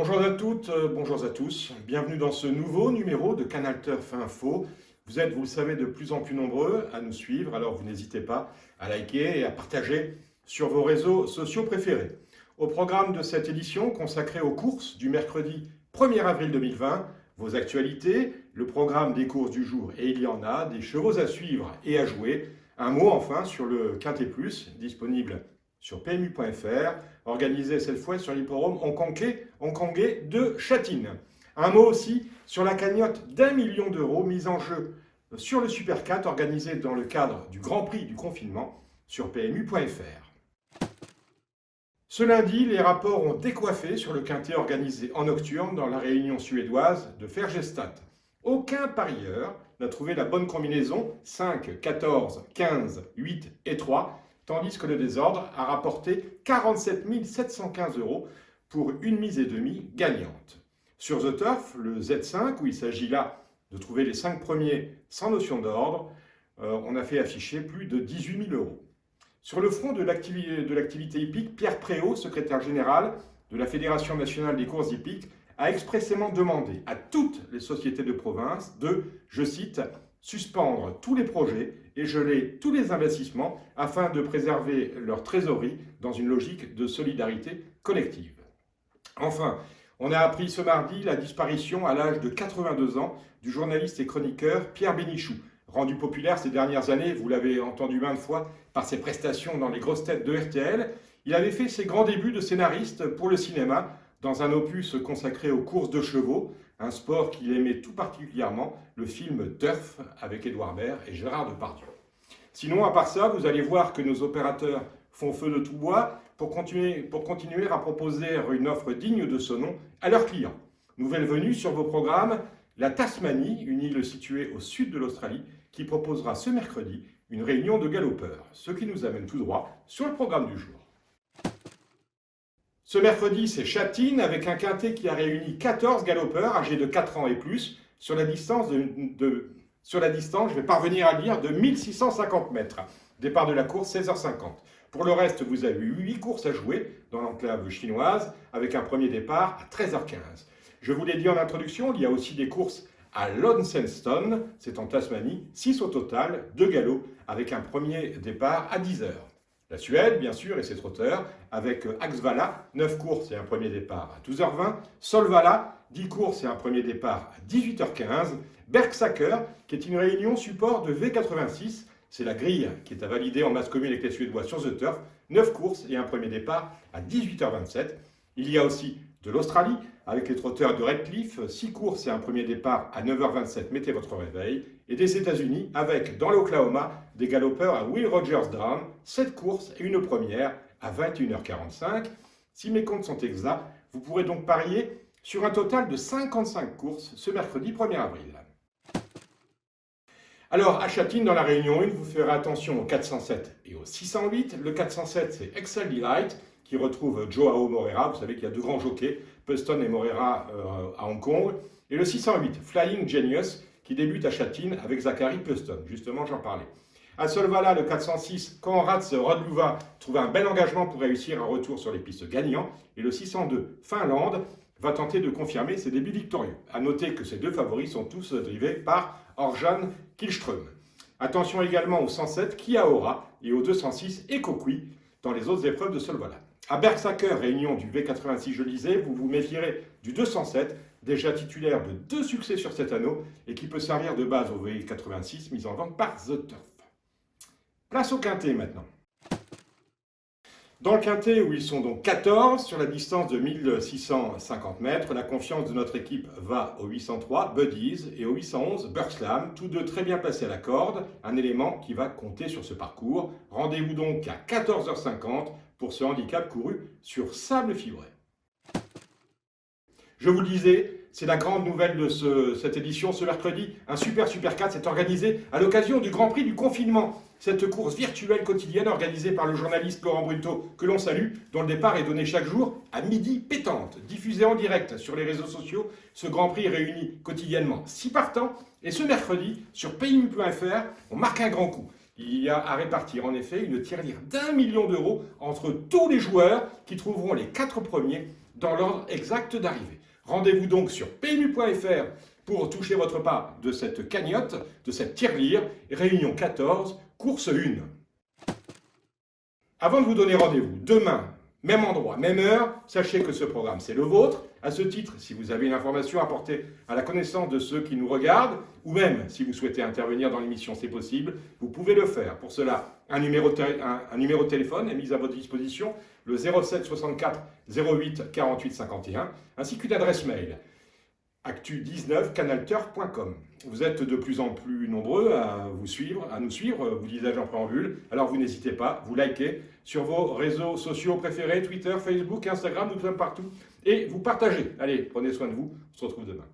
Bonjour à toutes, bonjour à tous. Bienvenue dans ce nouveau numéro de Canal Turf Info. Vous êtes, vous le savez, de plus en plus nombreux à nous suivre, alors vous n'hésitez pas à liker et à partager sur vos réseaux sociaux préférés. Au programme de cette édition consacrée aux courses du mercredi 1er avril 2020, vos actualités, le programme des courses du jour, et il y en a, des chevaux à suivre et à jouer. Un mot enfin sur le Quintet Plus, disponible sur PMU.fr, organisé cette fois sur l'hippodrome Hongkongais de Châtine. Un mot aussi sur la cagnotte d'1 million d'euros mise en jeu sur le Super 4 organisé dans le cadre du Grand Prix du confinement sur PMU.fr. Ce lundi, les rapports ont décoiffé sur le quintet organisé en nocturne dans la réunion suédoise de Ferjestad. Aucun parieur n'a trouvé la bonne combinaison 5, 14, 15, 8 et 3, tandis que le désordre a rapporté 47 715 € pour une mise et demie gagnante. Sur The Turf, le Z5, où il s'agit là de trouver les 5 premiers sans notion d'ordre, on a fait afficher plus de 18 000 €. Sur le front de l'activité hippique, Pierre Préau, secrétaire général de la Fédération nationale des courses hippiques, a expressément demandé à toutes les sociétés de province de, je cite, suspendre tous les projets et geler tous les investissements afin de préserver leur trésorerie dans une logique de solidarité collective. Enfin, on a appris ce mardi la disparition à l'âge de 82 ans du journaliste et chroniqueur Pierre Bénichou. Rendu populaire ces dernières années, vous l'avez entendu maintes fois, par ses prestations dans les grosses têtes de RTL, il avait fait ses grands débuts de scénariste pour le cinéma dans un opus consacré aux courses de chevaux, un sport qu'il aimait tout particulièrement, le film Turf avec Édouard Baird et Gérard Depardieu. Sinon, à part ça, vous allez voir que nos opérateurs font feu de tout bois pour continuer à proposer une offre digne de ce nom à leurs clients. Nouvelle venue sur vos programmes, la Tasmanie, une île située au sud de l'Australie, qui proposera ce mercredi une réunion de galopeurs, ce qui nous amène tout droit sur le programme du jour. Ce mercredi, c'est Châtine avec un quintet qui a réuni 14 galopeurs âgés de 4 ans et plus sur la distance, je vais parvenir à lire, de 1650 mètres. Départ de la course 16h50. Pour le reste, vous avez 8 courses à jouer dans l'enclave chinoise avec un premier départ à 13h15. Je vous l'ai dit en introduction, il y a aussi des courses à Launceston, c'est en Tasmanie, 6 au total, 2 galops avec un premier départ à 10h. La Suède, bien sûr, et ses trotteurs, avec Axvalla, 9 courses et un premier départ à 12h20. Solvalla, 10 courses et un premier départ à 18h15. Bergsaker, qui est une réunion support de V86. C'est la grille qui est à valider en masse commune avec les Suédois sur The Turf. 9 courses et un premier départ à 18h27. Il y a aussi de l'Australie, avec les trotteurs de Redcliffe, 6 courses et un premier départ à 9h27, mettez votre réveil. Et des États-Unis, avec, dans l'Oklahoma, des galopeurs à Will Rogers Down, 7 courses et une première à 21h45. Si mes comptes sont exacts, vous pourrez donc parier sur un total de 55 courses ce mercredi 1er avril. Alors, à Châtine, dans la Réunion 1, vous ferez attention au 407 et au 608. Le 407, c'est Excel Delight, qui retrouve Joao Moreira. Vous savez qu'il y a deux grands jockeys, Preston et Moreira à Hong Kong. Et le 608, Flying Genius, qui débute à Châtine avec Zachary Preston. Justement, j'en parlais. À Solvalla, le 406, Conrad Rodluva trouve un bel engagement pour réussir un retour sur les pistes gagnants. Et le 602, Finlande, va tenter de confirmer ses débuts victorieux. A noter que ces deux favoris sont tous drivés par Orjan Kihlström. Attention également au 107, Kiaora, et au 206, Ekokui, dans les autres épreuves de Solvalla. À Bergsaker, réunion du V86 je lisais, vous vous méfierez du 207, déjà titulaire de 2 succès sur cet anneau et qui peut servir de base au V86 mis en vente par The Turf. Place au quintet maintenant. Dans le quintet, où ils sont donc 14 sur la distance de 1650 mètres, la confiance de notre équipe va au 803 Buddies et au 811 Burkslam, tous deux très bien placés à la corde, un élément qui va compter sur ce parcours. Rendez-vous donc à 14h50 pour ce handicap couru sur sable fibré. Je vous le disais, c'est la grande nouvelle de cette édition ce mercredi. Un Super 4 s'est organisé à l'occasion du Grand Prix du confinement. Cette course virtuelle quotidienne organisée par le journaliste Laurent Brunto, que l'on salue, dont le départ est donné chaque jour à midi pétante. Diffusé en direct sur les réseaux sociaux, ce Grand Prix réunit quotidiennement 6 partants. Et ce mercredi, sur PMU.fr, on marque un grand coup. Il y a à répartir en effet une tirelire d'1 million d'euros entre tous les joueurs qui trouveront les 4 premiers dans l'ordre exact d'arrivée. Rendez-vous donc sur PMU.fr pour toucher votre part de cette cagnotte, de cette tirelire, Réunion 14, course 1. Avant de vous donner rendez-vous, demain, même endroit, même heure, sachez que ce programme, c'est le vôtre. À ce titre, si vous avez une information à porter à la connaissance de ceux qui nous regardent, ou même si vous souhaitez intervenir dans l'émission, c'est possible, vous pouvez le faire. Pour cela, un numéro de téléphone est mis à votre disposition, le 07 64 08 48 51, ainsi qu'une adresse mail, actu19canalturf.com. Vous êtes de plus en plus nombreux à nous suivre, vous disais-je en préambule, alors vous n'hésitez pas, vous likez sur vos réseaux sociaux préférés, Twitter, Facebook, Instagram, nous sommes partout, et vous partagez. Allez, prenez soin de vous, on se retrouve demain.